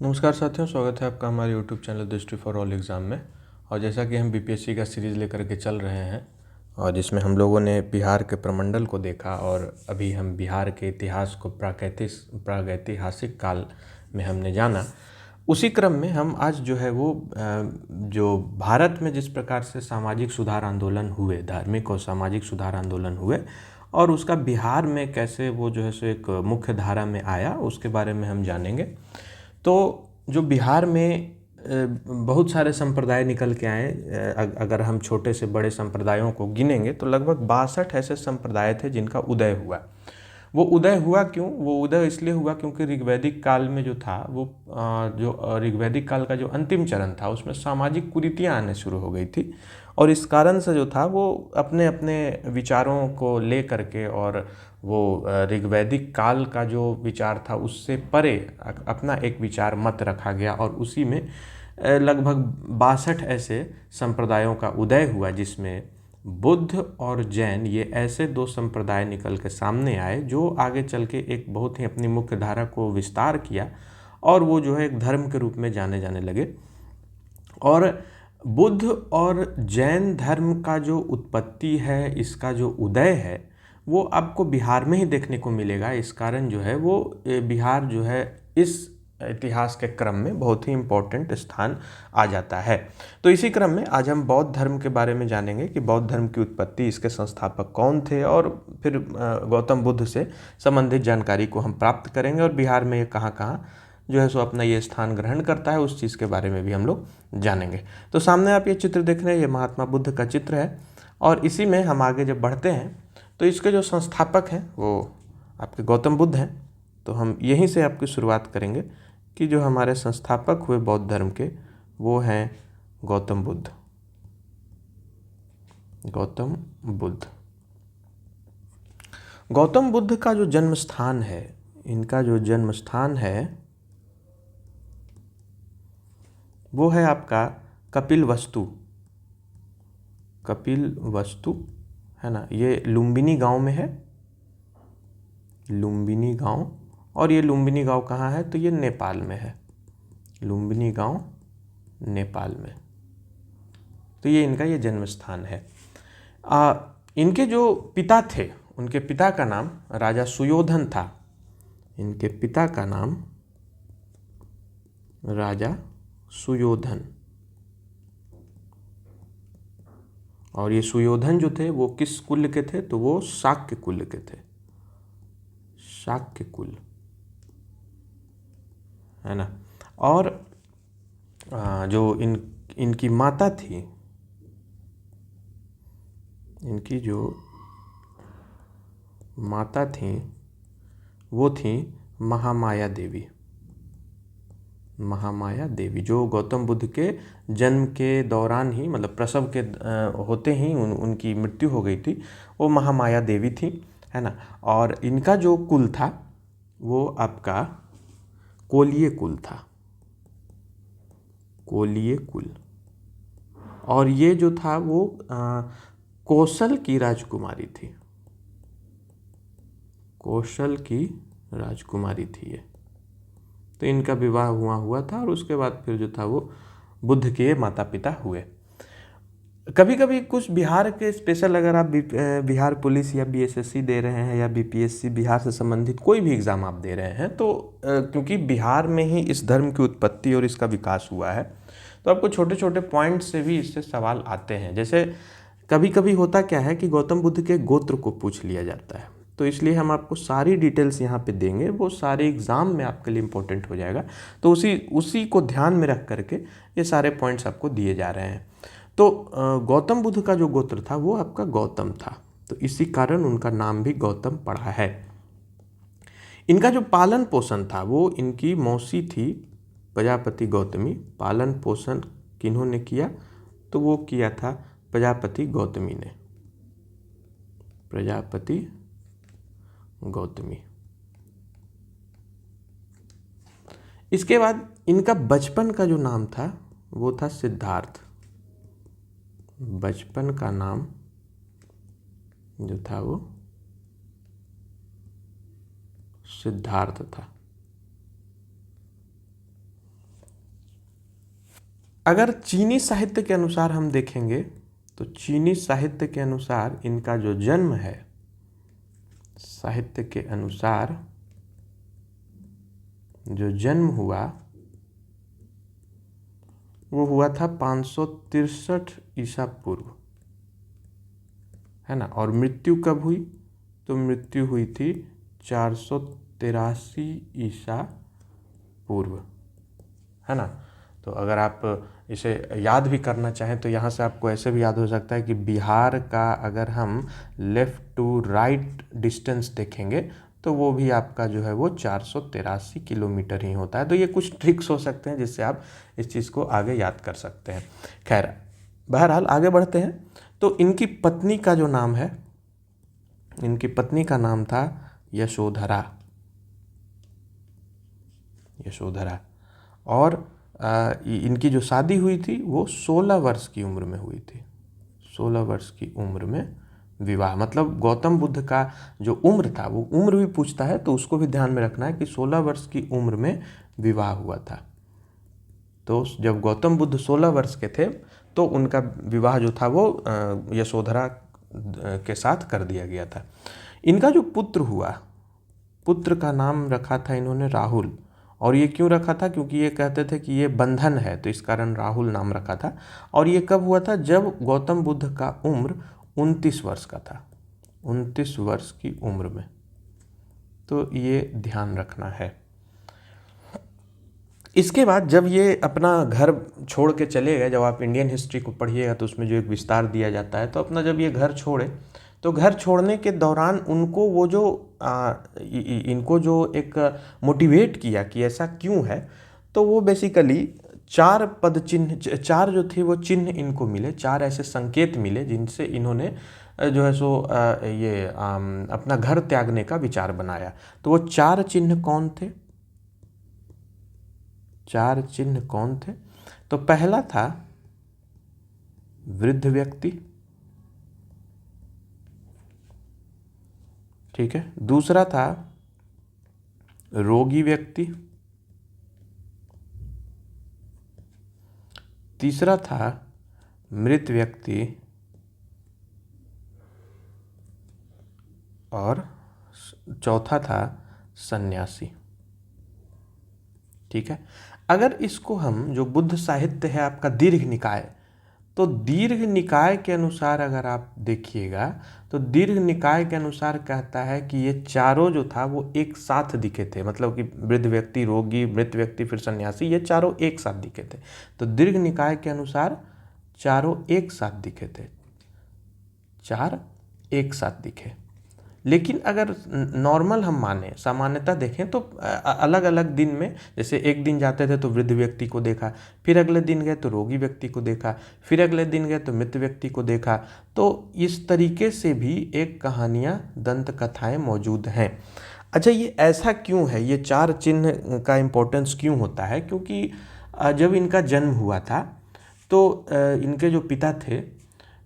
नमस्कार साथियों, स्वागत है आपका हमारे YouTube चैनल दृष्टि फॉर ऑल एग्ज़ाम में। और जैसा कि हम बीपीएससी का सीरीज़ लेकर के चल रहे हैं और जिसमें हम लोगों ने बिहार के प्रमंडल को देखा और अभी हम बिहार के इतिहास को प्रागैतिहासिक काल में हमने जाना, उसी क्रम में हम आज जो है वो जो भारत में जिस प्रकार से सामाजिक सुधार आंदोलन हुए, धार्मिक और सामाजिक सुधार आंदोलन हुए और उसका बिहार में कैसे वो जो है सो एक मुख्य धारा में आया, उसके बारे में हम जानेंगे। तो जो बिहार में बहुत सारे संप्रदाय निकल के आए, अगर हम छोटे से बड़े संप्रदायों को गिनेंगे तो लगभग 62 ऐसे संप्रदाय थे जिनका उदय हुआ। वो उदय हुआ क्यों? वो उदय इसलिए हुआ क्योंकि ऋग्वैदिक काल में जो था वो जो ऋग्वैदिक काल का जो अंतिम चरण था उसमें सामाजिक कुरीतियाँ आने शुरू हो गई थी और इस कारण से जो था वो अपने अपने विचारों को ले करके और वो ऋग्वैदिक काल का जो विचार था उससे परे अपना एक विचार मत रखा गया और उसी में लगभग 62 ऐसे संप्रदायों का उदय हुआ, जिसमें बुद्ध और जैन ये ऐसे दो संप्रदाय निकल के सामने आए जो आगे चल के एक बहुत ही अपनी मुख्य धारा को विस्तार किया और वो जो है एक धर्म के रूप में जाने जाने लगे। और बुद्ध और जैन धर्म का जो उत्पत्ति है, इसका जो उदय है, वो आपको बिहार में ही देखने को मिलेगा। इस कारण जो है वो बिहार जो है इस इतिहास के क्रम में बहुत ही इम्पोर्टेंट स्थान आ जाता है। तो इसी क्रम में आज हम बौद्ध धर्म के बारे में जानेंगे कि बौद्ध धर्म की उत्पत्ति, इसके संस्थापक कौन थे और फिर गौतम बुद्ध से संबंधित जानकारी को हम प्राप्त करेंगे और बिहार में ये कहाँ कहाँ जो है सो अपना ये स्थान ग्रहण करता है, उस चीज़ के बारे में भी हम लोग जानेंगे। तो सामने आप ये चित्र देख रहे हैं, ये महात्मा बुद्ध का चित्र है और इसी में हम आगे जब बढ़ते हैं तो इसके जो संस्थापक हैं वो आपके गौतम बुद्ध हैं। तो हम यहीं से आपकी शुरुआत करेंगे कि जो हमारे संस्थापक हुए बौद्ध धर्म के, वो हैं गौतम बुद्ध। गौतम बुद्ध, गौतम बुद्ध का जो जन्म स्थान है, इनका जो जन्म स्थान है वो है आपका कपिलवस्तु। कपिलवस्तु है ना, ये लुम्बिनी गांव में है। लुम्बिनी गांव, और ये लुम्बिनी गांव कहाँ है? तो ये नेपाल में है। लुम्बिनी गांव नेपाल में। तो ये इनका ये जन्म स्थान है। इनके जो पिता थे, उनके पिता का नाम राजा सुयोधन था। इनके पिता का नाम राजा सुयोधन। और ये सुयोधन जो थे वो किस कुल के थे? तो वो शाक्य कुल के थे। शाक्य कुल है ना। और जो इनकी माता थी, इनकी जो माता थी वो थी महामाया देवी। महामाया देवी, जो गौतम बुद्ध के जन्म के दौरान ही, मतलब प्रसव के होते ही उनकी मृत्यु हो गई थी। वो महामाया देवी थी, है ना। और इनका जो कुल था वो आपका कोलीय कुल था। कोलीय कुल। और ये जो था वो कौशल की राजकुमारी थी। कौशल की राजकुमारी थी ये। तो इनका विवाह हुआ था और उसके बाद फिर जो था वो बुद्ध के माता पिता हुए। कभी कभी कुछ बिहार के स्पेशल, अगर आप बिहार पुलिस या बीएसएससी दे रहे हैं या बीपीएससी, बिहार से संबंधित कोई भी एग्ज़ाम आप दे रहे हैं, तो क्योंकि बिहार में ही इस धर्म की उत्पत्ति और इसका विकास हुआ है, तो आपको छोटे छोटे पॉइंट से भी इससे सवाल आते हैं। जैसे कभी कभी होता क्या है कि गौतम बुद्ध के गोत्र को पूछ लिया जाता है, तो इसलिए हम आपको सारी डिटेल्स यहाँ पे देंगे, वो सारे एग्ज़ाम में आपके लिए इम्पोर्टेंट हो जाएगा। तो उसी को ध्यान में रख करके ये सारे पॉइंट्स आपको दिए जा रहे हैं। तो गौतम बुद्ध का जो गोत्र था वो आपका गौतम था, तो इसी कारण उनका नाम भी गौतम पड़ा है। इनका जो पालन पोषण था वो इनकी मौसी थी प्रजापति गौतमी। पालन पोषण किन्होंने किया? तो वो किया था प्रजापति गौतमी ने। प्रजापति गौतमी। इसके बाद इनका बचपन का जो नाम था वो था सिद्धार्थ। बचपन का नाम जो था वो सिद्धार्थ था। अगर चीनी साहित्य के अनुसार हम देखेंगे तो चीनी साहित्य के अनुसार इनका जो जन्म है, साहित्य के अनुसार जो जन्म हुआ वो हुआ था 563 ईसा पूर्व, है ना। और मृत्यु कब हुई? तो मृत्यु हुई थी 483 ईसा पूर्व, है ना। तो अगर आप इसे याद भी करना चाहें तो यहाँ से आपको ऐसे भी याद हो सकता है कि बिहार का अगर हम लेफ़्ट टू राइट डिस्टेंस देखेंगे तो वो भी आपका जो है वो 483 किलोमीटर ही होता है। तो ये कुछ ट्रिक्स हो सकते हैं जिससे आप इस चीज़ को आगे याद कर सकते हैं। खैर, बहरहाल आगे बढ़ते हैं। तो इनकी पत्नी का जो नाम है, इनकी पत्नी का नाम था यशोधरा, यशोधरा। और इनकी जो शादी हुई थी वो 16 वर्ष की उम्र में हुई थी। 16 वर्ष की उम्र में विवाह, मतलब गौतम बुद्ध का जो उम्र था वो उम्र भी पूछता है तो उसको भी ध्यान में रखना है कि 16 वर्ष की उम्र में विवाह हुआ था। तो जब गौतम बुद्ध 16 वर्ष के थे तो उनका विवाह जो था वो यशोधरा के साथ कर दिया गया था। इनका जो पुत्र हुआ, पुत्र का नाम रखा था इन्होंने राहुल। और ये क्यों रखा था? क्योंकि ये कहते थे कि ये बंधन है, तो इस कारण राहुल नाम रखा था। और ये कब हुआ था? जब गौतम बुद्ध का उम्र 29 वर्ष का था, 29 वर्ष की उम्र में। तो ये ध्यान रखना है। इसके बाद जब ये अपना घर छोड़ के चले गए, जब आप इंडियन हिस्ट्री को पढ़िएगा तो उसमें जो एक विस्तार दिया जाता है, तो अपना जब ये घर छोड़े तो घर छोड़ने के दौरान उनको वो जो इनको जो एक मोटिवेट किया कि ऐसा क्यों है, तो वो बेसिकली 4 पद चिन्ह, 4 जो थे वो चिन्ह इनको मिले, 4 ऐसे संकेत मिले जिनसे इन्होंने जो है सो ये अपना घर त्यागने का विचार बनाया। तो वो 4 चिन्ह कौन थे? 4 चिन्ह कौन थे? तो पहला था वृद्ध व्यक्ति, ठीक है। दूसरा था रोगी व्यक्ति, तीसरा था मृत व्यक्ति, और चौथा था सन्यासी, ठीक है। अगर इसको हम, जो बुद्ध साहित्य है आपका दीर्घ निकाय, तो दीर्घ निकाय के अनुसार अगर आप देखिएगा तो दीर्घ निकाय के अनुसार कहता है कि ये चारों जो था वो एक साथ दिखे थे, मतलब कि वृद्ध व्यक्ति, रोगी, मृत व्यक्ति, फिर सन्यासी, ये चारों एक साथ दिखे थे। तो दीर्घ निकाय के अनुसार चारों एक साथ दिखे थे, 4 एक साथ दिखे। लेकिन अगर नॉर्मल हम माने, सामान्यता देखें तो अलग अलग दिन में, जैसे एक दिन जाते थे तो वृद्ध व्यक्ति को देखा, फिर अगले दिन गए तो रोगी व्यक्ति को देखा, फिर अगले दिन गए तो मृत व्यक्ति को देखा। तो इस तरीके से भी एक कहानियाँ, दंत कथाएँ मौजूद हैं। अच्छा, ये ऐसा क्यों है? ये 4 चिन्ह का इम्पोर्टेंस क्यों होता है? क्योंकि जब इनका जन्म हुआ था तो इनके जो पिता थे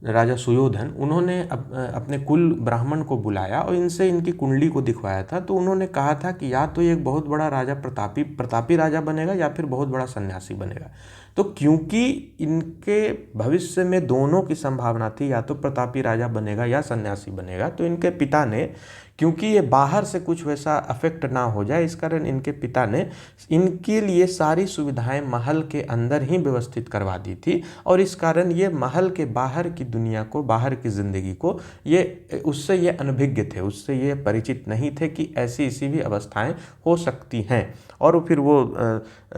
राजा सुयोधन, उन्होंने अपने कुल ब्राह्मण को बुलाया और इनसे इनकी कुंडली को दिखवाया था। तो उन्होंने कहा था कि या तो ये एक बहुत बड़ा राजा, प्रतापी राजा बनेगा, या फिर बहुत बड़ा सन्यासी बनेगा। तो क्योंकि इनके भविष्य में दोनों की संभावना थी, या तो प्रतापी राजा बनेगा या सन्यासी बनेगा, तो इनके पिता ने, क्योंकि ये बाहर से कुछ वैसा अफेक्ट ना हो जाए, इस कारण इनके पिता ने इनके लिए सारी सुविधाएं महल के अंदर ही व्यवस्थित करवा दी थी। और इस कारण ये महल के बाहर की दुनिया को, बाहर की ज़िंदगी को, ये उससे ये अनभिज्ञ थे, उससे ये परिचित नहीं थे कि ऐसी ऐसी भी अवस्थाएं हो सकती हैं। और फिर वो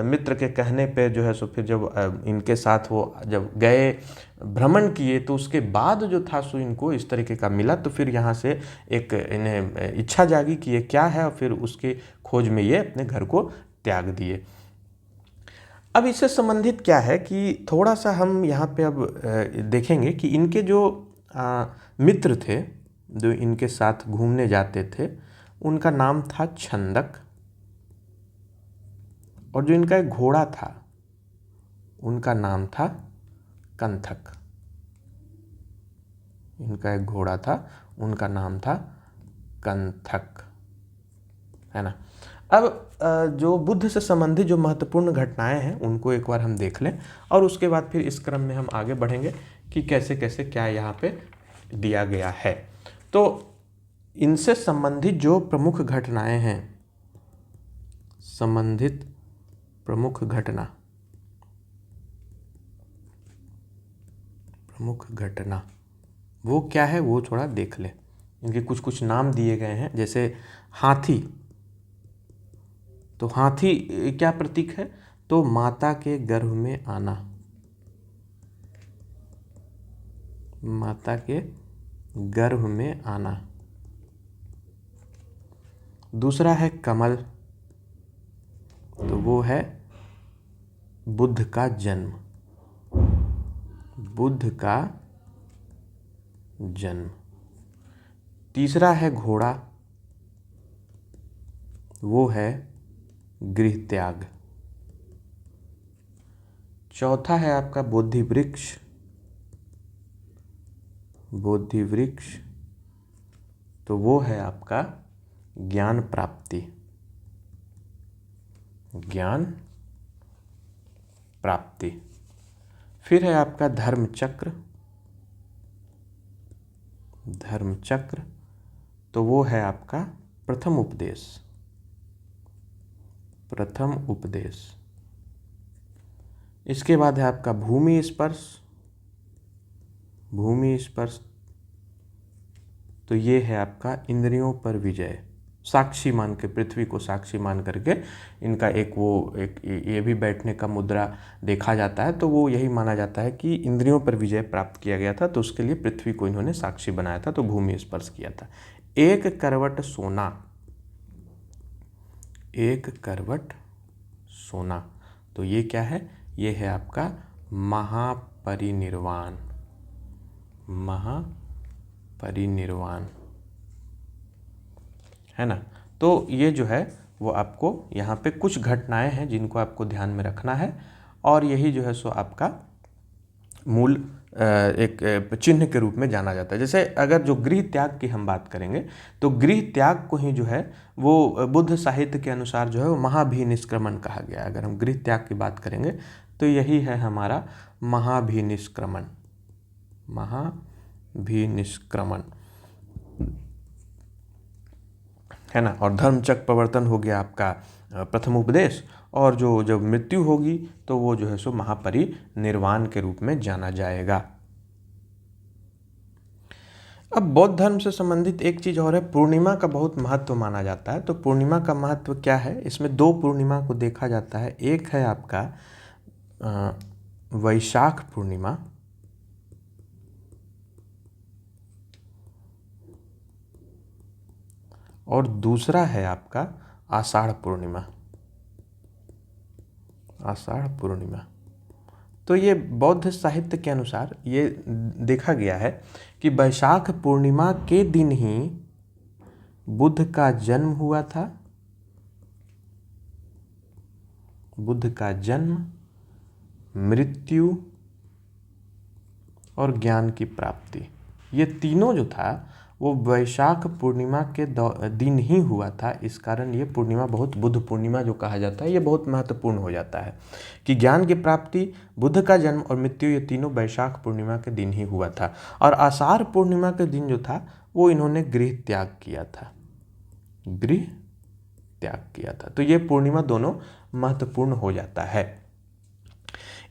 मित्र के कहने पे जो है सो फिर जब इनके साथ वो जब गए, भ्रमण किए, तो उसके बाद जो था सो इनको इस तरीके का मिला। तो फिर यहाँ से एक इन्हें इच्छा जागी कि ये क्या है, और फिर उसके खोज में ये अपने घर को त्याग दिए। अब इससे संबंधित क्या है कि थोड़ा सा हम यहाँ पे अब देखेंगे कि इनके जो मित्र थे, जो इनके साथ घूमने जाते थे, उनका नाम था छंदक, और जो इनका एक घोड़ा था उनका नाम था कंथक। इनका एक घोड़ा था, उनका नाम था कंथक, है ना। अब जो बुद्ध से संबंधित जो महत्वपूर्ण घटनाएं हैं उनको एक बार हम देख लें और उसके बाद फिर इस क्रम में हम आगे बढ़ेंगे कि कैसे कैसे क्या यहाँ पे दिया गया है। तो इनसे संबंधित जो प्रमुख घटनाएं हैं, संबंधित प्रमुख घटना, प्रमुख घटना वो क्या है वो थोड़ा देख लें। इनके कुछ कुछ नाम दिए गए हैं, जैसे हाथी। तो हाथी क्या प्रतीक है? तो माता के गर्भ में आना, माता के गर्भ में आना। दूसरा है कमल, तो वो है बुद्ध का जन्म, बुद्ध का जन्म। तीसरा है घोड़ा, वो है गृह त्याग। चौथा है आपका बोधि वृक्ष, बोधि वृक्ष, तो वो है आपका ज्ञान प्राप्ति, ज्ञान प्राप्ति। फिर है आपका धर्म चक्र, धर्म चक्र, तो वो है आपका प्रथम उपदेश, प्रथम उपदेश। इसके बाद है आपका भूमि स्पर्श, भूमि स्पर्श, तो ये है आपका इंद्रियों पर विजय, साक्षी मान के, पृथ्वी को साक्षी मान करके इनका एक ये भी बैठने का मुद्रा देखा जाता है। तो वो यही माना जाता है कि इंद्रियों पर विजय प्राप्त किया गया था, तो उसके लिए पृथ्वी को इन्होंने साक्षी बनाया था, तो भूमि स्पर्श किया था। एक करवट सोना, एक करवट सोना, तो ये क्या है? ये है आपका महापरिनिर्वाण, महापरिनिर्वाण, है ना। तो ये जो है वो आपको यहाँ पे कुछ घटनाएं हैं जिनको आपको ध्यान में रखना है, और यही जो है सो आपका मूल एक चिन्ह के रूप में जाना जाता है। जैसे अगर जो गृह त्याग की हम बात करेंगे, तो गृह त्याग को ही जो है वो बुद्ध साहित्य के अनुसार जो है वो महाभिनिष्क्रमण कहा गया है। अगर हम गृह त्याग की बात करेंगे तो यही है हमारा महाभिनिष्क्रमण, महाभिनिष्क्रमण, है ना। और धर्मचक्र प्रवर्तन हो गया आपका प्रथम उपदेश, और जो जब मृत्यु होगी तो वो जो है सो महापरिनिर्वाण के रूप में जाना जाएगा। अब बौद्ध धर्म से संबंधित एक चीज़ और है, पूर्णिमा का बहुत महत्व माना जाता है। तो पूर्णिमा का महत्व क्या है? इसमें दो पूर्णिमा को देखा जाता है। एक है आपका वैशाख पूर्णिमा, और दूसरा है आपका आषाढ़ पूर्णिमा, आषाढ़ पूर्णिमा। तो ये बौद्ध साहित्य के अनुसार ये देखा गया है कि वैशाख पूर्णिमा के दिन ही बुद्ध का जन्म हुआ था, बुद्ध का जन्म, मृत्यु और ज्ञान की प्राप्ति, ये तीनों जो था वो वैशाख पूर्णिमा के दिन ही हुआ था। इस कारण ये पूर्णिमा बहुत, बुद्ध पूर्णिमा जो कहा जाता है, ये बहुत महत्वपूर्ण हो जाता है कि ज्ञान की प्राप्ति, बुद्ध का जन्म और मृत्यु, ये तीनों वैशाख पूर्णिमा के दिन ही हुआ था। और आषाढ़ पूर्णिमा के दिन जो था वो इन्होंने गृह त्याग किया था, गृह त्याग किया था। तो ये पूर्णिमा दोनों महत्वपूर्ण हो जाता है।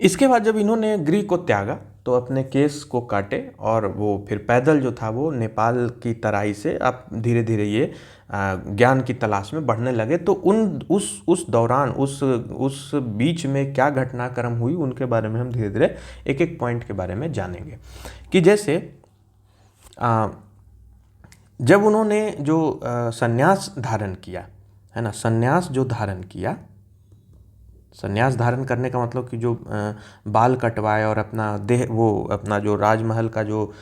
इसके बाद जब इन्होंने गृह को त्यागा तो अपने केस को काटे, और वो फिर पैदल जो था वो नेपाल की तराई से आप धीरे धीरे ये ज्ञान की तलाश में बढ़ने लगे। तो उस दौरान उस बीच में क्या घटनाक्रम हुई उनके बारे में हम धीरे धीरे एक एक पॉइंट के बारे में जानेंगे। कि जैसे जब उन्होंने जो संन्यास धारण किया, है ना, संन्यास जो धारण किया, संन्यास धारण करने का मतलब कि जो बाल कटवाए और अपना देह, वो अपना जो राजमहल का जो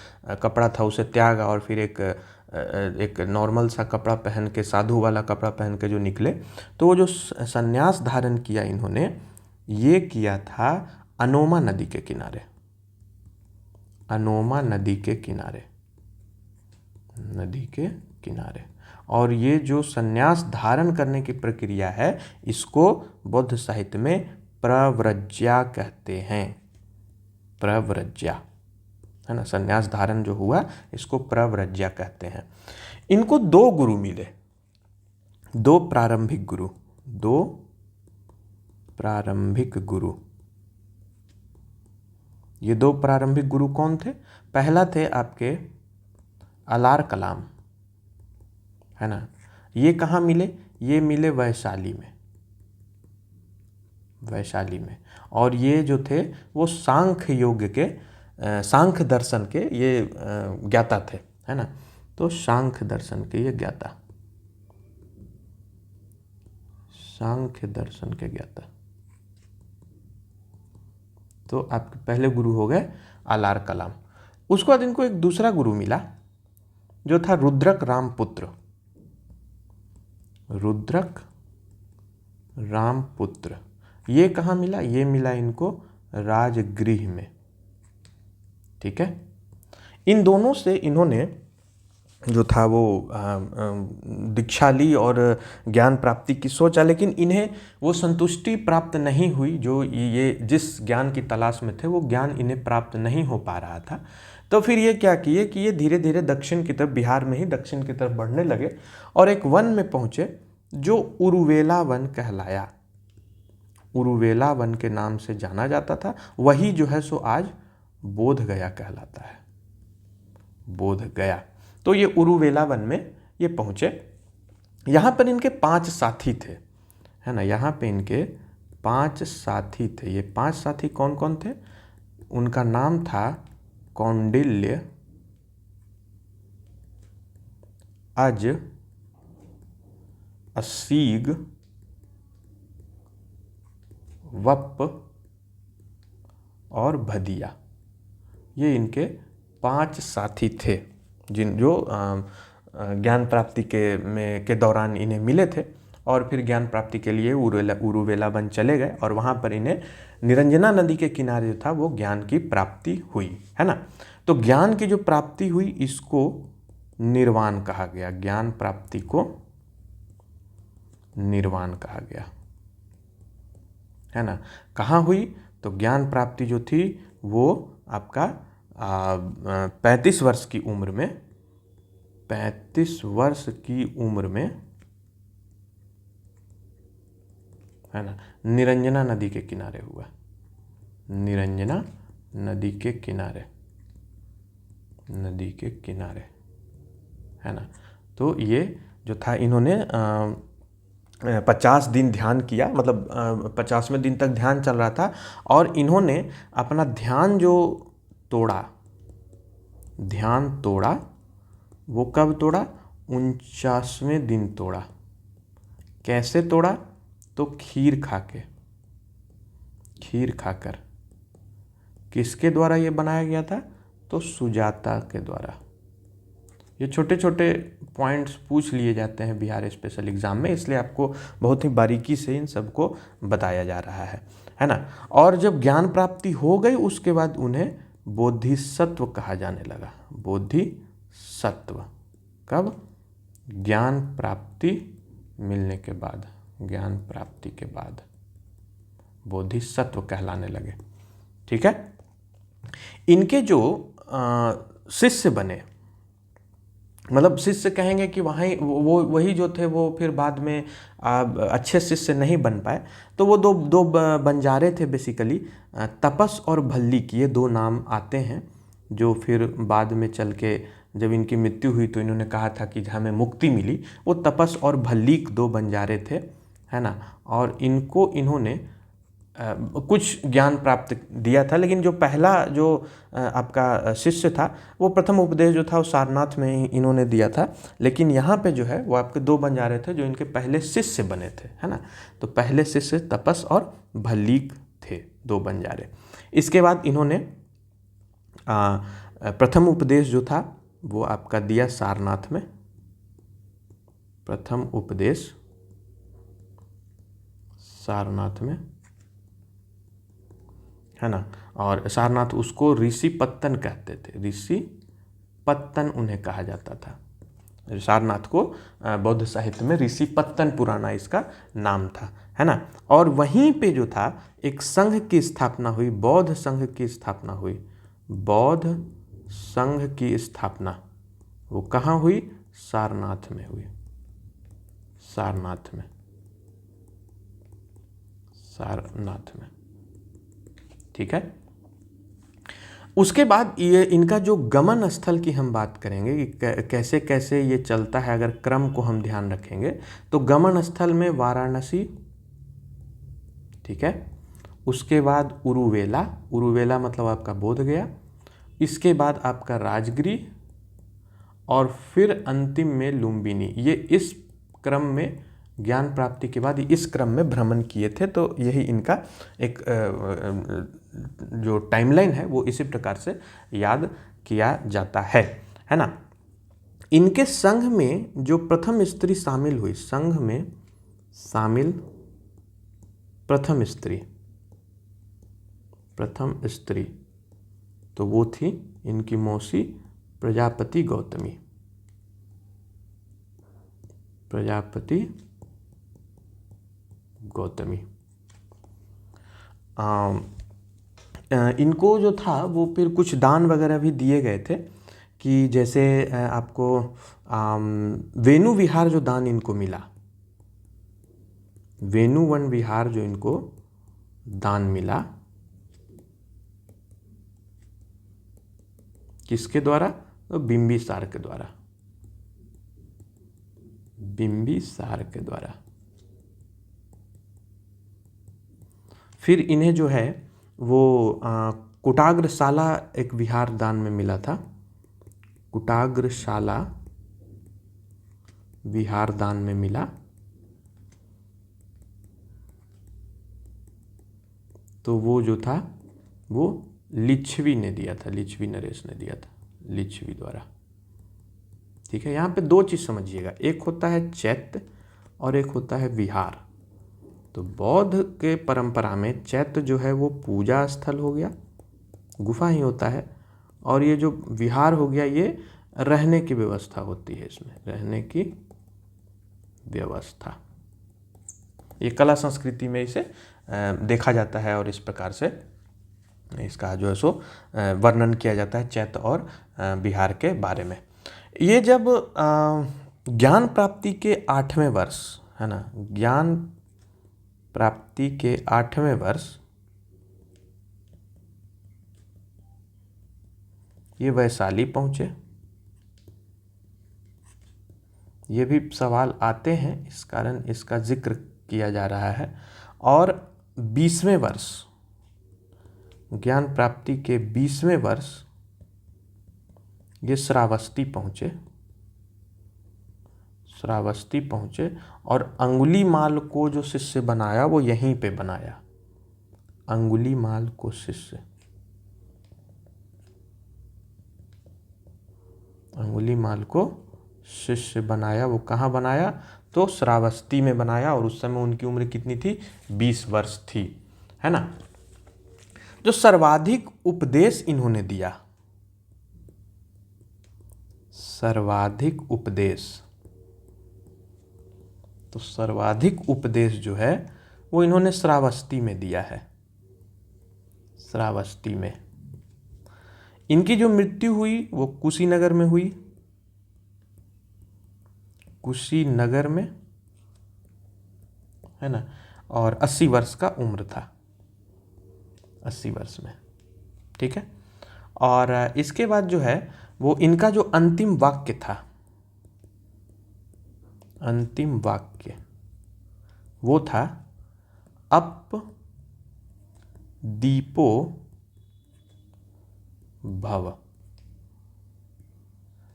कपड़ा था उसे त्यागा, और फिर एक नॉर्मल सा कपड़ा पहन के, साधु वाला कपड़ा पहन के जो निकले, तो वो जो संन्यास धारण किया इन्होंने, ये किया था अनोमा नदी के किनारे, अनोमा नदी के किनारे, नदी के किनारे। और ये जो संन्यास धारण करने की प्रक्रिया है इसको बौद्ध साहित्य में प्रव्रज्या कहते हैं। प्रव्रज्या, है ना, संन्यास धारण जो हुआ इसको प्रव्रज्या कहते हैं। इनको 2 गुरु मिले, 2 प्रारंभिक गुरु, 2 प्रारंभिक गुरु। ये 2 प्रारंभिक गुरु कौन थे? पहला थे आपके अलार कलाम, है ना। ये कहाँ मिले? ये मिले वैशाली में, वैशाली में। और ये जो थे वो सांख्य योग के, सांख्य दर्शन के ये ज्ञाता थे, है ना। तो सांख्य दर्शन के ये ज्ञाता, सांख्य दर्शन के ज्ञाता। तो आपके पहले गुरु हो गए अलार कलाम। उसके बाद इनको एक दूसरा गुरु मिला जो था रुद्रक रामपुत्र, रुद्रक रामपुत्र। ये कहाँ मिला? ये मिला इनको राजगृह में, ठीक है। इन दोनों से इन्होंने जो था वो दीक्षा ली और ज्ञान प्राप्ति की सोचा, लेकिन इन्हें वो संतुष्टि प्राप्त नहीं हुई। जो ये जिस ज्ञान की तलाश में थे वो ज्ञान इन्हें प्राप्त नहीं हो पा रहा था। तो फिर ये क्या किए कि ये धीरे धीरे दक्षिण की तरफ, बिहार में ही दक्षिण की तरफ बढ़ने लगे और एक वन में पहुँचे जो उरुवेला वन कहलाया। उरुवेला वन के नाम से जाना जाता था। वही जो है सो आज बोध गया कहलाता है, बोध गया। तो ये उरुवेला वन में ये पहुँचे। यहाँ पर इनके 5 साथी थे, है ना। यहाँ पे इनके 5 साथी थे। ये 5 साथी कौन कौन थे? उनका नाम था कौंडिल्य, अज, असीग, वप और भदिया। ये इनके 5 साथी थे जो ज्ञान प्राप्ति के दौरान इन्हें मिले थे और फिर ज्ञान प्राप्ति के लिए उरुवेला वन चले गए और वहाँ पर इन्हें निरंजना नदी के किनारे जो था वो ज्ञान की प्राप्ति हुई, है ना। तो ज्ञान की जो प्राप्ति हुई इसको निर्वाण कहा गया। ज्ञान प्राप्ति को निर्वाण कहा गया, है ना। कहाँ हुई? तो ज्ञान प्राप्ति जो थी वो आपका 35 वर्ष की उम्र में, 35 वर्ष की उम्र में, है ना, निरंजना नदी के किनारे हुआ। निरंजना नदी के किनारे, नदी के किनारे, है ना। तो ये जो था इन्होंने 50 दिन ध्यान किया, मतलब 50वें दिन तक ध्यान चल रहा था और इन्होंने अपना ध्यान जो तोड़ा, ध्यान तोड़ा, वो कब तोड़ा? 49वें दिन तोड़ा। कैसे तोड़ा? तो खीर खा के, खीर खाकर। किसके द्वारा ये बनाया गया था? तो सुजाता के द्वारा। ये छोटे छोटे पॉइंट्स पूछ लिए जाते हैं बिहार स्पेशल एग्ज़ाम में, इसलिए आपको बहुत ही बारीकी से इन सबको बताया जा रहा है ना। और जब ज्ञान प्राप्ति हो गई उसके बाद उन्हें बोधिसत्व कहा जाने लगा। बोधिसत्व कब? ज्ञान प्राप्ति मिलने के बाद, ज्ञान प्राप्ति के बाद बोधिसत्व कहलाने लगे, ठीक है। इनके जो शिष्य बने, मतलब शिष्य कहेंगे कि वही जो थे वो फिर बाद में अच्छे शिष्य नहीं बन पाए, तो वो दो बंजारे थे बेसिकली, तपस और भल्लिक। ये 2 नाम आते हैं जो फिर बाद में चल के जब इनकी मृत्यु हुई तो इन्होंने कहा था कि हमें मुक्ति मिली। वो तपस और भल्लिक 2 बंजारे थे, है ना। और इनको इन्होंने कुछ ज्ञान प्राप्त दिया था, लेकिन जो पहला जो आपका शिष्य था वो प्रथम उपदेश जो था वो सारनाथ में ही इन्होंने दिया था। लेकिन यहाँ पे जो है वो आपके 2 बंजारे थे जो इनके पहले शिष्य बने थे, है ना। तो पहले शिष्य तपस और भल्लिक थे, 2 बंजारे। इसके बाद इन्होंने प्रथम उपदेश जो था वो आपका दिया सारनाथ में। प्रथम उपदेश सारनाथ में, है ना। और सारनाथ उसको ऋषि पत्तन कहते थे, ऋषि पत्तन उन्हें कहा जाता था। सारनाथ को बौद्ध साहित्य में ऋषिपत्तन पुराना इसका नाम था, है ना। और वहीं पे जो था एक संघ की स्थापना हुई, बौद्ध संघ की स्थापना हुई। बौद्ध संघ की स्थापना वो कहाँ हुई? सारनाथ में हुई। सारनाथ में, सारनाथ में, ठीक है। उसके बाद ये इनका जो गमन स्थल की हम बात करेंगे कि कैसे कैसे ये चलता है, अगर क्रम को हम ध्यान रखेंगे तो गमन स्थल में वाराणसी, ठीक है। उसके बाद उरुवेला, उरुवेला मतलब आपका बोधगया, इसके बाद आपका राजगिरी और फिर अंतिम में लुम्बिनी। ये इस क्रम में ज्ञान प्राप्ति के बाद इस क्रम में भ्रमण किए थे। तो यही इनका एक जो टाइमलाइन है वो इसी प्रकार से याद किया जाता है ना। इनके संघ में जो प्रथम स्त्री शामिल हुई, संघ में शामिल प्रथम स्त्री तो वो थी इनकी मौसी प्रजापति गौतमी। प्रजापति गौतमी इनको जो था वो फिर कुछ दान वगैरह भी दिए गए थे, कि जैसे आपको वेणु विहार जो दान इनको मिला, वेणु वन विहार जो इनको दान मिला, किसके द्वारा? तो बिंबिसार के द्वारा, बिंबिसार के द्वारा। फिर इन्हें जो है वो कुटाग्रशाला एक विहार दान में मिला था, कुटाग्रशाला विहार दान में मिला। तो वो जो था वो लिच्छवी ने दिया था, लिच्छवी नरेश ने दिया था, लिच्छवी द्वारा, ठीक है। यहाँ पे दो चीज़ समझिएगा, एक होता है चैत्य और एक होता है विहार। तो बौद्ध के परंपरा में चैत्य जो है वो पूजा स्थल हो गया, गुफा ही होता है, और ये जो विहार हो गया ये रहने की व्यवस्था होती है, इसमें रहने की व्यवस्था। ये कला संस्कृति में इसे देखा जाता है और इस प्रकार से इसका जो है सो वर्णन किया जाता है चैत्य और विहार के बारे में। ये जब ज्ञान प्राप्ति के 8वें वर्ष, है ना, ज्ञान प्राप्ति के 8वें वर्ष ये वैशाली पहुंचे। ये भी सवाल आते हैं, इस कारण इसका जिक्र किया जा रहा है। और 20वें वर्ष, ज्ञान प्राप्ति के 20वें वर्ष ये श्रावस्ती पहुंचे, श्रावस्ती पहुंचे और अंगुलीमाल को जो शिष्य बनाया वो यहीं पे बनाया, अंगुलीमाल को शिष्य, अंगुलीमाल को शिष्य बनाया। वो कहाँ बनाया? तो श्रावस्ती में बनाया, और उस समय उनकी उम्र कितनी थी? 20 वर्ष थी, है ना। जो सर्वाधिक उपदेश इन्होंने दिया, सर्वाधिक उपदेश, तो सर्वाधिक उपदेश जो है वो इन्होंने श्रावस्ती में दिया है, श्रावस्ती में। इनकी जो मृत्यु हुई वो कुशीनगर में हुई, कुशीनगर में, है ना, और 80 वर्ष का उम्र था, 80 वर्ष में, ठीक है। और इसके बाद जो है वो इनका जो अंतिम वाक्य था, अंतिम वाक्य वो था अप दीपो भव,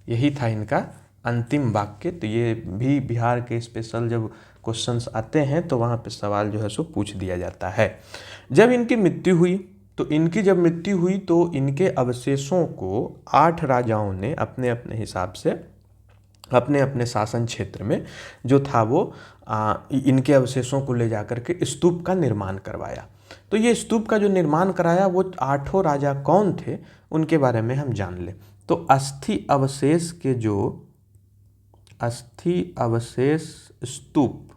यही था इनका अंतिम वाक्य। तो ये भी बिहार के स्पेशल जब क्वेश्चंस आते हैं तो वहाँ पे सवाल जो है सो पूछ दिया जाता है। जब इनकी मृत्यु हुई तो इनके अवशेषों को 8 राजाओं ने अपने अपने हिसाब से अपने अपने शासन क्षेत्र में जो था वो इनके अवशेषों को ले जाकर के स्तूप का निर्माण करवाया। तो ये स्तूप का जो निर्माण कराया वो 8 राजा कौन थे उनके बारे में हम जान लें। तो अस्थि अवशेष के जो अस्थि अवशेष स्तूप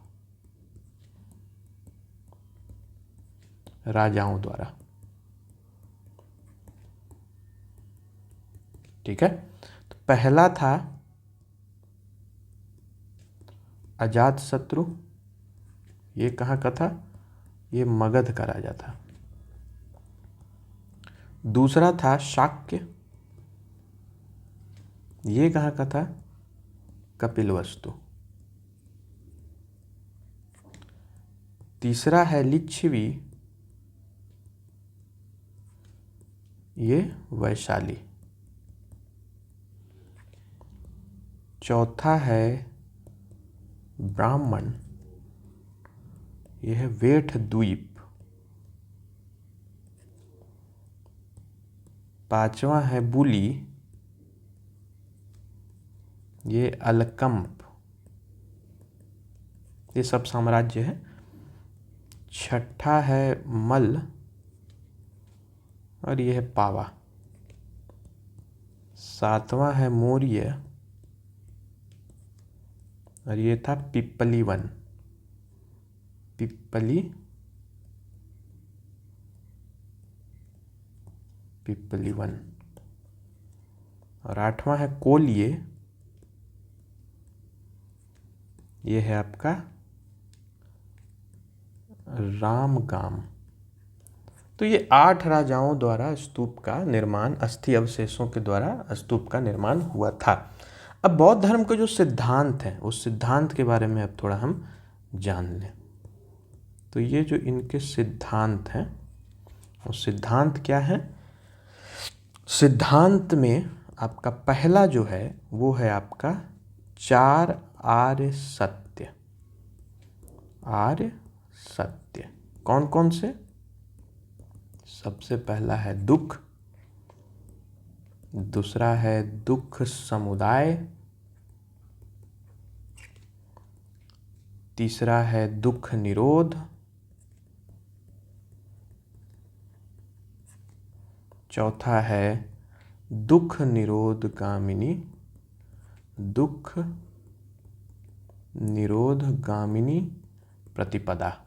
राजाओं द्वारा। ठीक है, तो पहला था अजातशत्रु, ये कहाँ का था? ये मगध का राजा था। दूसरा था शाक्य, ये कहाँ का था? कपिलवस्तु। तीसरा है लिच्छवी, ये वैशाली। चौथा है ब्राह्मण, यह है वेठ द्वीप। पांचवा है बुली, ये अलकंप। ये सब साम्राज्य है। छठा है मल्ल और यह है पावा। सातवां है मौर्य और ये था पिप्पली वन। पिप्पली वन। और आठवां है कोलिये, ये है आपका रामगाम। तो ये 8 राजाओं द्वारा स्तूप का निर्माण, अस्थि अवशेषों के द्वारा स्तूप का निर्माण हुआ था। अब बौद्ध धर्म के जो सिद्धांत हैं, उस सिद्धांत के बारे में अब थोड़ा हम जान लें। तो ये जो इनके सिद्धांत हैं, वो सिद्धांत क्या है? सिद्धांत में आपका पहला जो है वो है आपका 4 आर्य सत्य। आर्य सत्य कौन कौन से? सबसे पहला है दुख, दूसरा है दुख समुदाय, तीसरा है दुख निरोध, चौथा है दुख निरोधगामिनी, दुख निरोधगामिनी प्रतिपदा।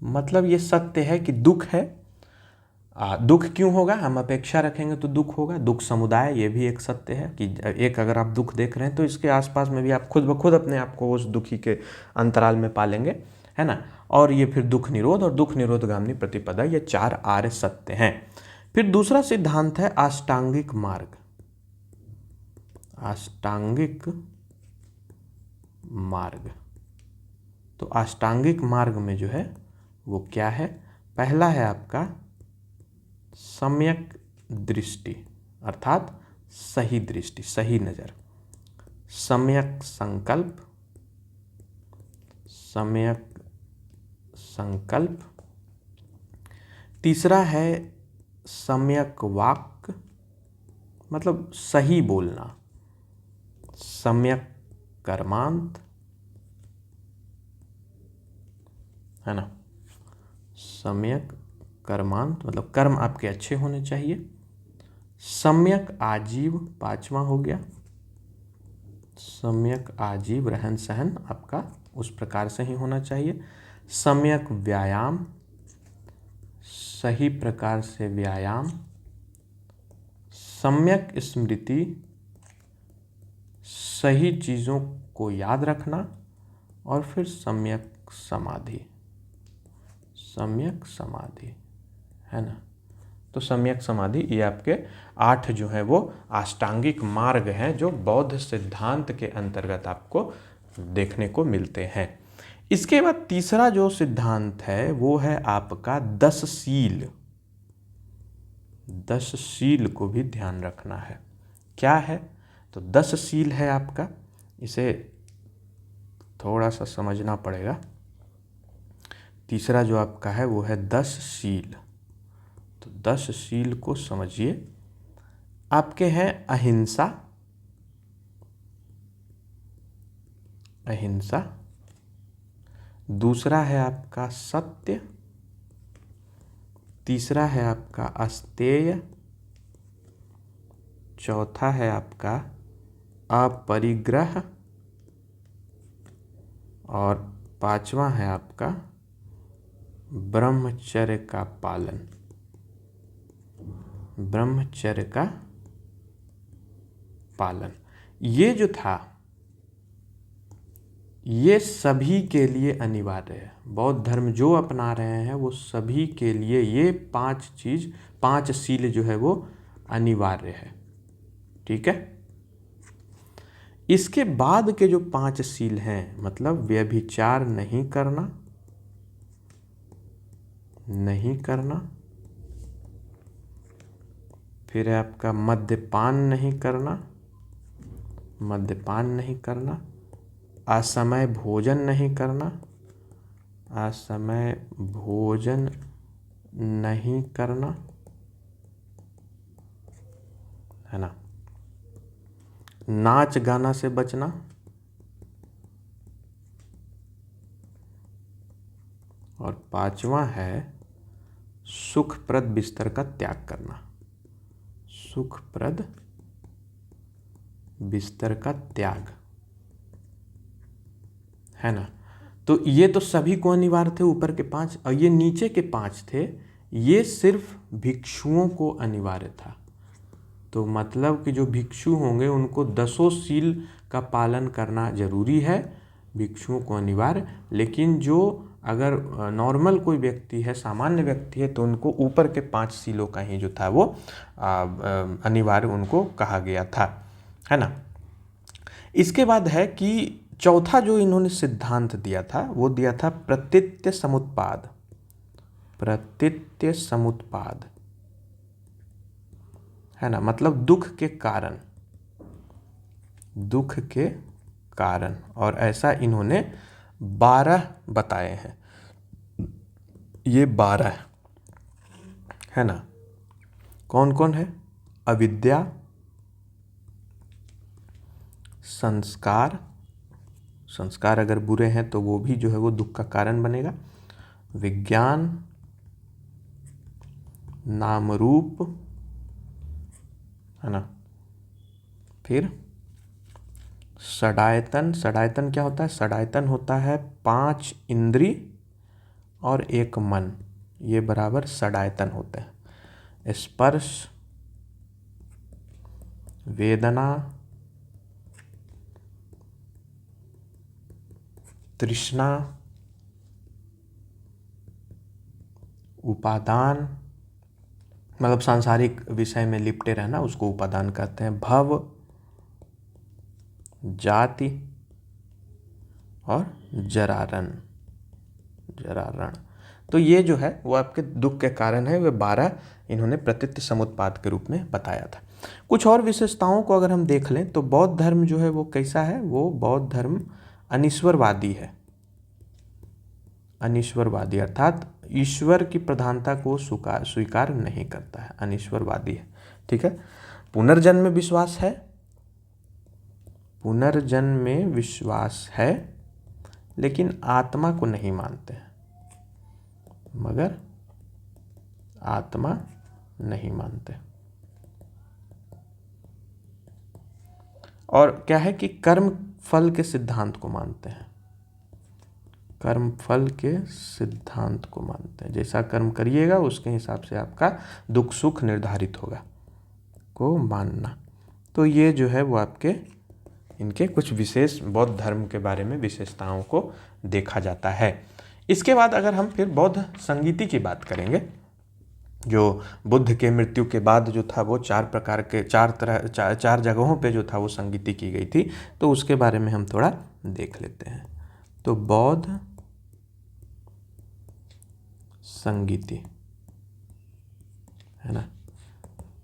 मतलब ये सत्य है कि दुख है। दुख क्यों होगा? हम अपेक्षा रखेंगे तो दुख होगा। दुख समुदाय, ये भी एक सत्य है कि एक अगर आप दुख देख रहे हैं तो इसके आसपास में भी आप खुद ब खुद अपने आप को उस दुखी के अंतराल में पालेंगे, है ना। और ये फिर दुख निरोध और दुख निरोधगामिनी प्रतिपदा, ये 4 आर्य सत्य हैं। फिर दूसरा सिद्धांत है अष्टांगिक मार्ग। अष्टांगिक मार्ग, तो अष्टांगिक मार्ग में जो है वो क्या है? पहला है आपका सम्यक दृष्टि, अर्थात सही दृष्टि, सही नज़र। सम्यक संकल्प, सम्यक संकल्प। तीसरा है सम्यक वाक्, मतलब सही बोलना। सम्यक कर्मांत, है ना। सम्यक कर्मांत मतलब कर्म आपके अच्छे होने चाहिए। सम्यक आजीव, 5वां हो गया। सम्यक आजीव, रहन सहन आपका उस प्रकार से ही होना चाहिए। सम्यक व्यायाम, सही प्रकार से व्यायाम। सम्यक स्मृति, सही चीज़ों को याद रखना। और फिर सम्यक समाधि, सम्यक समाधि, है ना। तो सम्यक समाधि, ये आपके 8 जो है वो अष्टांगिक मार्ग हैं जो बौद्ध सिद्धांत के अंतर्गत आपको देखने को मिलते हैं। इसके बाद तीसरा जो सिद्धांत है वो है आपका 10 शील। 10 शील को भी ध्यान रखना है। क्या है? तो 10 शील है आपका, इसे थोड़ा सा समझना पड़ेगा। तीसरा जो आपका है वो है 10 शील। तो 10 शील को समझिए। आपके हैं अहिंसा, अहिंसा। दूसरा है आपका सत्य। तीसरा है आपका अस्तेय। चौथा है आपका अपरिग्रह, और पांचवा है आपका ब्रह्मचर्य का पालन। ब्रह्मचर्य का पालन ये जो था ये सभी के लिए अनिवार्य है। बौद्ध धर्म जो अपना रहे हैं वो सभी के लिए ये 5 शील जो है वो अनिवार्य है। ठीक है। इसके बाद के जो 5 शील हैं, मतलब व्यभिचार नहीं करना, फिर है आपका मद्यपान नहीं करना, असमय भोजन नहीं करना, है ना, नाच गाना से बचना, और पांचवा है सुखप्रद बिस्तर का त्याग करना। सुखप्रद बिस्तर का त्याग, है ना। तो ये तो सभी को अनिवार्य थे, ऊपर के 5, और ये नीचे के 5 थे, ये सिर्फ भिक्षुओं को अनिवार्य था। तो मतलब कि जो भिक्षु होंगे उनको 10 शील का पालन करना जरूरी है, भिक्षुओं को अनिवार्य। लेकिन जो अगर नॉर्मल कोई व्यक्ति है, सामान्य व्यक्ति है, तो उनको ऊपर के 5 शीलों का ही जो था वो अनिवार्य उनको कहा गया था, है ना। इसके बाद है कि चौथा जो इन्होंने सिद्धांत दिया था वो दिया था प्रतीत्य समुत्पाद। प्रतीत्य समुत्पाद, है ना, मतलब दुख के कारण, और ऐसा इन्होंने 12 बताए हैं। ये 12 है ना। कौन कौन है? अविद्या, संस्कार अगर बुरे हैं तो वो भी जो है वो दुख का कारण बनेगा। विज्ञान, नाम रूप, है ना। फिर षडायतन। षडायतन क्या होता है? षडायतन होता है 5 इंद्री और 1 मन, ये बराबर षडायतन होते हैं। स्पर्श, वेदना, तृष्णा, उपादान, मतलब सांसारिक विषय में लिपटे रहना, उसको उपादान कहते हैं। भव, जाति और जरारण। तो ये जो है वो आपके दुख के कारण है। वे 12 इन्होंने प्रतीत्य समुत्पाद के रूप में बताया था। कुछ और विशेषताओं को अगर हम देख लें तो बौद्ध धर्म जो है वो कैसा है? वो बौद्ध धर्म अनीश्वरवादी है। अनीश्वरवादी अर्थात ईश्वर की प्रधानता को स्वीकार नहीं करता है, अनीश्वरवादी है। ठीक है। पुनर्जन्म में विश्वास है, लेकिन आत्मा को नहीं मानते हैं, मगर आत्मा नहीं मानते। और क्या है कि कर्म फल के सिद्धांत को मानते हैं। कर्म फल के सिद्धांत को मानते हैं, जैसा कर्म करिएगा उसके हिसाब से आपका दुख सुख निर्धारित होगा को मानना। तो ये जो है वो आपके इनके कुछ विशेष बौद्ध धर्म के बारे में विशेषताओं को देखा जाता है। इसके बाद अगर हम फिर बौद्ध संगीति की बात करेंगे, जो बुद्ध के मृत्यु के बाद जो था वो 4 जगहों पे जो था वो संगीति की गई थी, तो उसके बारे में हम थोड़ा देख लेते हैं। तो बौद्ध संगीति, है ना।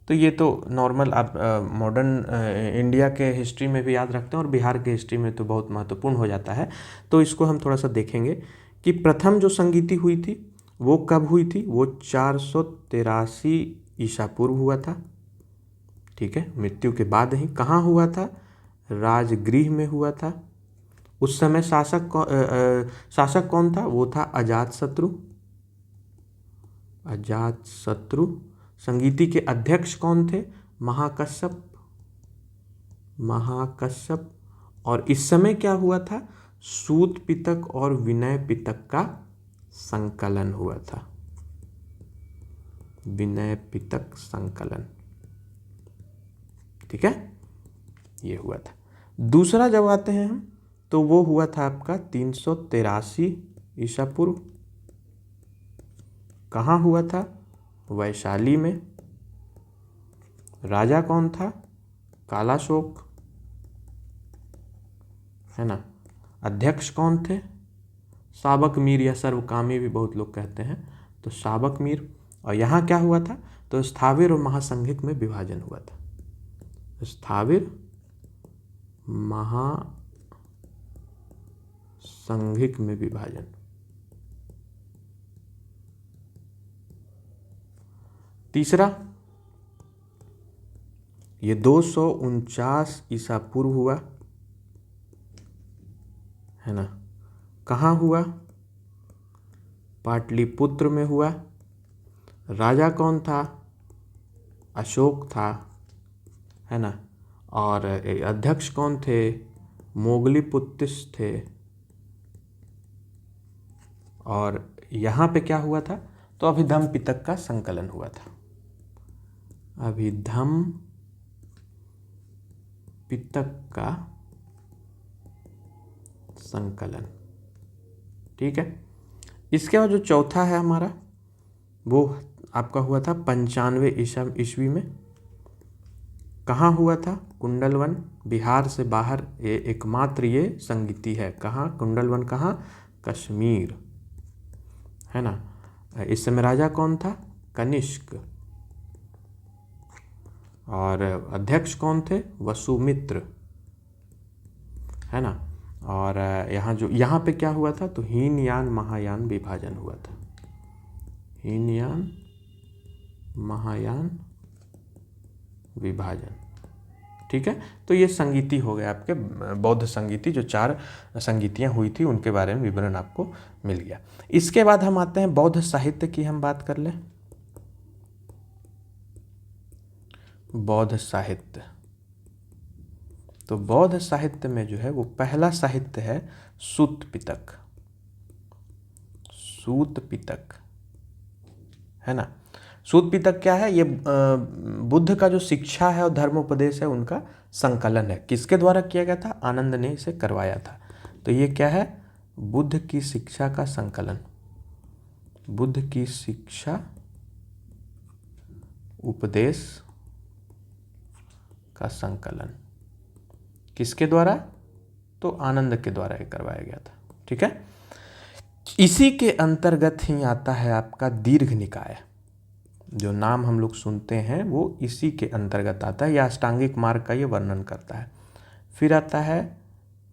तो ये तो नॉर्मल आप मॉडर्न इंडिया के हिस्ट्री में भी याद रखते हैं और बिहार के हिस्ट्री में तो बहुत महत्वपूर्ण हो जाता है। तो इसको हम थोड़ा सा देखेंगे कि प्रथम जो संगीति हुई थी वो कब हुई थी? वो 483 ईसा पूर्व हुआ था। ठीक है, मृत्यु के बाद ही। कहाँ हुआ था? राजगृह में हुआ था। उस समय शासक कौन था? वो था अजातशत्रु। संगीति के अध्यक्ष कौन थे? महाकश्यप। और इस समय क्या हुआ था? सूत पितक और विनय पितक का संकलन हुआ था। विनय पितक संकलन, ठीक है, ये हुआ था। दूसरा जब आते हैं हम, तो वो हुआ था आपका 383 ईसा पूर्व। कहाँ हुआ था? वैशाली में। राजा कौन था? कालाशोक, है ना। अध्यक्ष कौन थे? साबक मीर या सर्वकामी भी बहुत लोग कहते हैं, तो साबक मीर। और यहाँ क्या हुआ था? तो स्थाविर और महासंघिक में विभाजन हुआ था। स्थाविर महासंघिक में विभाजन। तीसरा, ये 249 ईसा पूर्व हुआ, है ना। कहाँ हुआ? पाटलिपुत्र में हुआ। राजा कौन था? अशोक था, है ना। और अध्यक्ष कौन थे? मोगलीपुत्तिस थे। और यहाँ पे क्या हुआ था? तो अभिधम पितक का संकलन हुआ था। अभिधम पितक का संकलन, ठीक है। इसके बाद जो चौथा है हमारा, वो आपका हुआ था 95 ईस्वी में। कहाँ हुआ था? कुंडलवन, बिहार से बाहर ये एकमात्र ये संगीति है। कहाँ? कुंडलवन कहाँ? कश्मीर, है ना। इस समय राजा कौन था? कनिष्क। और अध्यक्ष कौन थे? वसुमित्र, है ना। और यहाँ पे क्या हुआ था? तो हीनयान महायान विभाजन हुआ था। हीनयान महायान विभाजन, ठीक है। तो ये संगीति हो गए आपके बौद्ध संगीति। जो 4 संगीतियाँ हुई थी उनके बारे में विवरण आपको मिल गया। इसके बाद हम आते हैं बौद्ध साहित्य की, हम बात कर लें। बौद्ध साहित्य, तो बौद्ध साहित्य में जो है वो पहला साहित्य है सूत पितक। सूत पितक, है ना। सूत पितक क्या है? ये बुद्ध का जो शिक्षा है और धर्मोपदेश है उनका संकलन है। किसके द्वारा किया गया था? आनंद ने इसे करवाया था। तो ये क्या है? बुद्ध की शिक्षा का संकलन। बुद्ध की शिक्षा उपदेश का संकलन किसके द्वारा? तो आनंद के द्वारा ये करवाया गया था, ठीक है। इसी के अंतर्गत ही आता है आपका दीर्घ निकाय। जो नाम हम लोग सुनते हैं वो इसी के अंतर्गत आता है, या अष्टांगिक मार्ग का ये वर्णन करता है। फिर आता है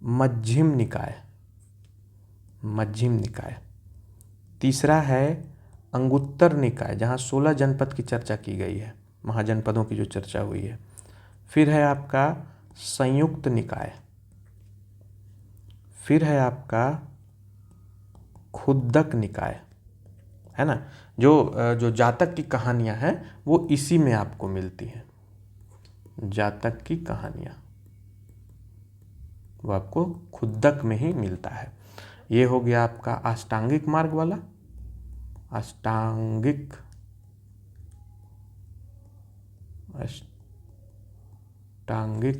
मध्यम निकाय। मध्यम निकाय। तीसरा है अंगुत्तर निकाय, जहाँ 16 जनपद की चर्चा की गई है, महाजनपदों की जो चर्चा हुई है। फिर है आपका संयुक्त निकाय। फिर है आपका खुद्दक निकाय, है ना। जो जातक की कहानियां हैं वो इसी में आपको मिलती हैं। जातक की कहानियां वो आपको खुद्दक में ही मिलता है। ये हो गया आपका अष्टांगिक मार्ग वाला। अष्टांगिक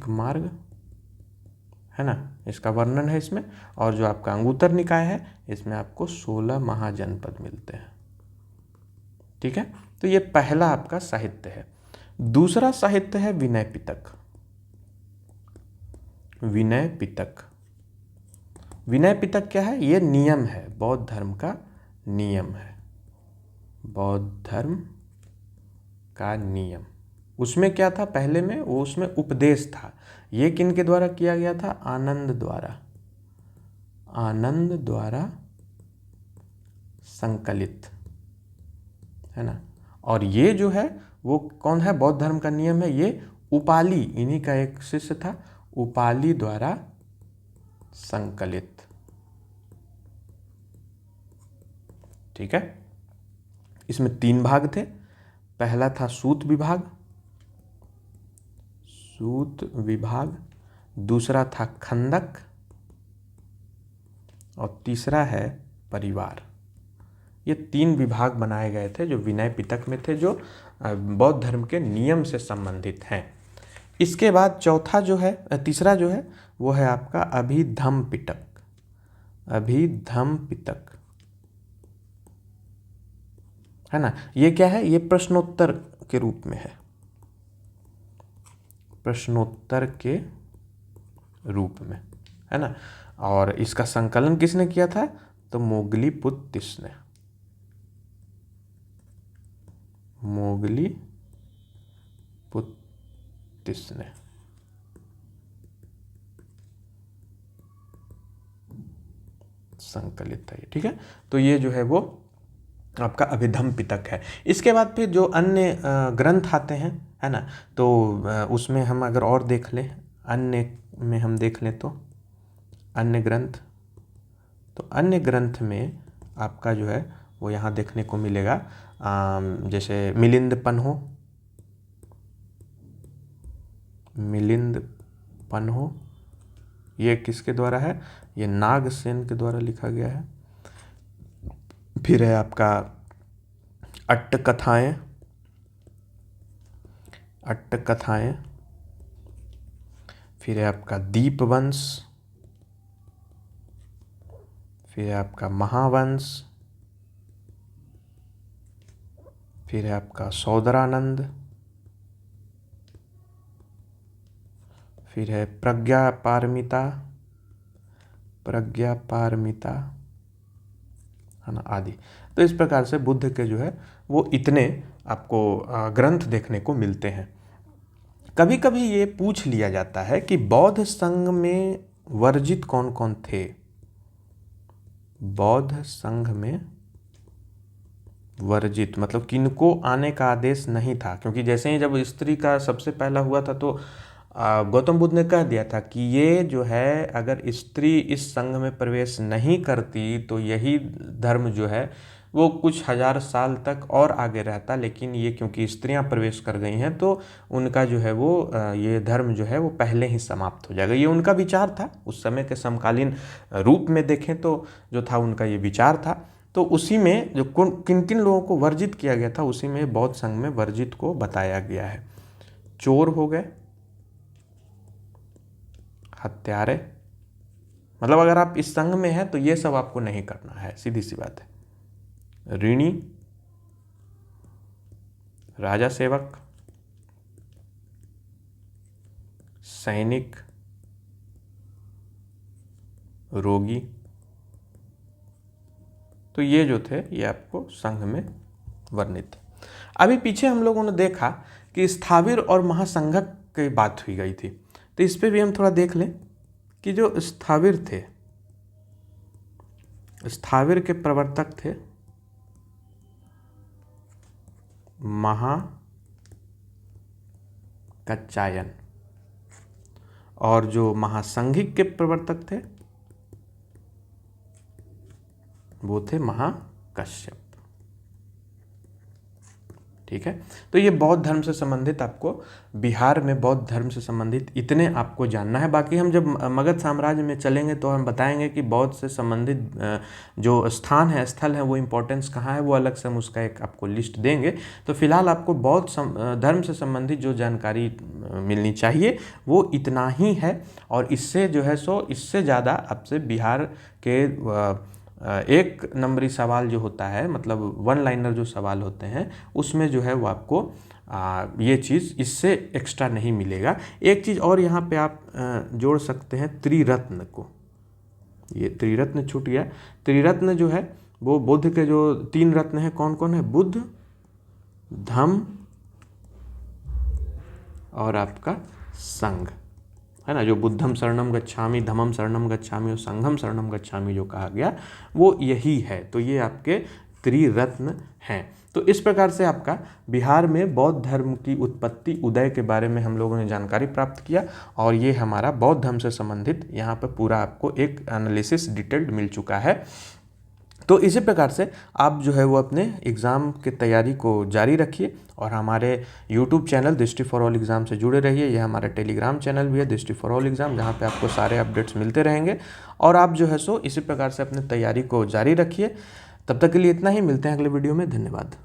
मार्ग, है ना, इसका वर्णन है इसमें। और जो आपका अंगुत्तर निकाय है इसमें आपको 16 महाजनपद मिलते हैं, ठीक है। तो ये पहला आपका साहित्य है। दूसरा साहित्य है विनय पिटक। विनय पिटक। विनय पिटक क्या है? ये नियम है, बौद्ध धर्म का नियम है। बौद्ध धर्म का नियम। उसमें क्या था पहले में? वो उसमें उपदेश था। ये किन के द्वारा किया गया था? आनंद द्वारा। आनंद द्वारा संकलित, है ना। और ये जो है वो कौन है? बौद्ध धर्म का नियम है ये उपाली, इन्हीं का एक शिष्य था, उपाली द्वारा संकलित, ठीक है। इसमें 3 भाग थे। पहला था सूत विभाग। सूत विभाग। दूसरा था खंदक और तीसरा है परिवार। ये 3 विभाग बनाए गए थे जो विनय पिटक में थे, जो बौद्ध धर्म के नियम से संबंधित हैं। इसके बाद तीसरा जो है वो है आपका अभिधम पिटक। अभिधम पिटक है ना। ये क्या है? ये प्रश्नोत्तर के रूप में है, प्रश्नोत्तर के रूप में, है ना। और इसका संकलन किसने किया था? तो मोगलीपुत्तिस ने। मोगलीपुत्तिस ने संकलित है, ठीक है। तो ये जो है वो आपका अभिधम पिटक है। इसके बाद फिर जो अन्य ग्रंथ आते हैं, है ना, तो उसमें हम अगर और देख लें, अन्य में हम देख लें तो अन्य ग्रंथ में आपका जो है वो यहाँ देखने को मिलेगा, जैसे मिलिंद पन्हो, ये किसके द्वारा है? ये नागसेन के द्वारा लिखा गया है। फिर है आपका अट्टकथाएं, फिर है आपका दीपवंश, फिर है आपका महावंश, फिर है आपका सौदरानंद, फिर है प्रज्ञा पारमिता, है ना, आदि। तो इस प्रकार से बुद्ध के जो है वो इतने आपको ग्रंथ देखने को मिलते हैं। कभी कभी ये पूछ लिया जाता है कि बौद्ध संघ में वर्जित कौन कौन थे? बौद्ध संघ में वर्जित मतलब किनको आने का आदेश नहीं था, क्योंकि जैसे ही जब स्त्री का सबसे पहला हुआ था तो गौतम बुद्ध ने कह दिया था कि ये जो है अगर स्त्री इस संघ में प्रवेश नहीं करती तो यही धर्म जो है वो कुछ हजार साल तक और आगे रहता, लेकिन ये क्योंकि स्त्रियां प्रवेश कर गई हैं तो उनका जो है वो ये धर्म जो है वो पहले ही समाप्त हो जाएगा। ये उनका विचार था, उस समय के समकालीन रूप में देखें तो जो था उनका ये विचार था। तो उसी में जो किन किन लोगों को वर्जित किया गया था उसी में बौद्ध संघ में वर्जित को बताया गया है। चोर हो गए, हत्यारे, मतलब अगर आप इस संघ में हैं तो ये सब आपको नहीं करना है, सीधी सी बात है। ऋणी, राजा सेवक, सैनिक, रोगी, तो ये जो थे ये आपको संघ में वर्णित। अभी पीछे हम लोगों ने देखा कि स्थाविर और महासंघक की बात हुई गई थी, तो इस पे भी हम थोड़ा देख लें कि जो स्थाविर थे, स्थाविर के प्रवर्तक थे महाकच्चायन, और जो महासंघिक के प्रवर्तक थे वो थे महाकश्यप। ठीक है, तो ये बौद्ध धर्म से संबंधित आपको बिहार में बौद्ध धर्म से संबंधित इतने आपको जानना है। बाकी हम जब मगध साम्राज्य में चलेंगे तो हम बताएंगे कि बौद्ध से संबंधित जो स्थान है, स्थल है, वो इम्पोर्टेंस कहाँ है, वो अलग से हम उसका एक आपको लिस्ट देंगे। तो फिलहाल आपको बौद्ध धर्म से संबंधित जो जानकारी मिलनी चाहिए वो इतना ही है, और इससे जो है सो इससे ज़्यादा आपसे बिहार के एक नंबरी सवाल जो होता है, मतलब वन लाइनर जो सवाल होते हैं उसमें जो है वो आपको ये चीज़ इससे एक्स्ट्रा नहीं मिलेगा। एक चीज़ और यहाँ पे आप जोड़ सकते हैं, त्रिरत्न को। ये त्रिरत्न छूट गया। त्रिरत्न जो है वो बुद्ध के जो 3 रत्न हैं, कौन कौन है? बुद्ध, धम्म और आपका संघ, है ना। जो बुद्धम शरणम गच्छामि, धम्मम शरणम गच्छामि और संघम शरणम गच्छामि जो कहा गया वो यही है। तो ये आपके त्रिरत्न हैं। तो इस प्रकार से आपका बिहार में बौद्ध धर्म की उत्पत्ति, उदय के बारे में हम लोगों ने जानकारी प्राप्त किया, और ये हमारा बौद्ध धर्म से संबंधित यहाँ पर पूरा आपको एक एनालिसिस डिटेल्ड मिल चुका है। तो इसी प्रकार से आप जो है वो अपने एग्ज़ाम की तैयारी को जारी रखिए और हमारे YouTube चैनल दृष्टि फॉर ऑल एग्ज़ाम से जुड़े रहिए। यह हमारा टेलीग्राम चैनल भी है दृष्टि फॉर ऑल एग्ज़ाम, जहाँ पे आपको सारे अपडेट्स मिलते रहेंगे और आप जो है सो इसी प्रकार से अपनी तैयारी को जारी रखिए। तब तक के लिए इतना ही, मिलते हैं अगले वीडियो में। धन्यवाद।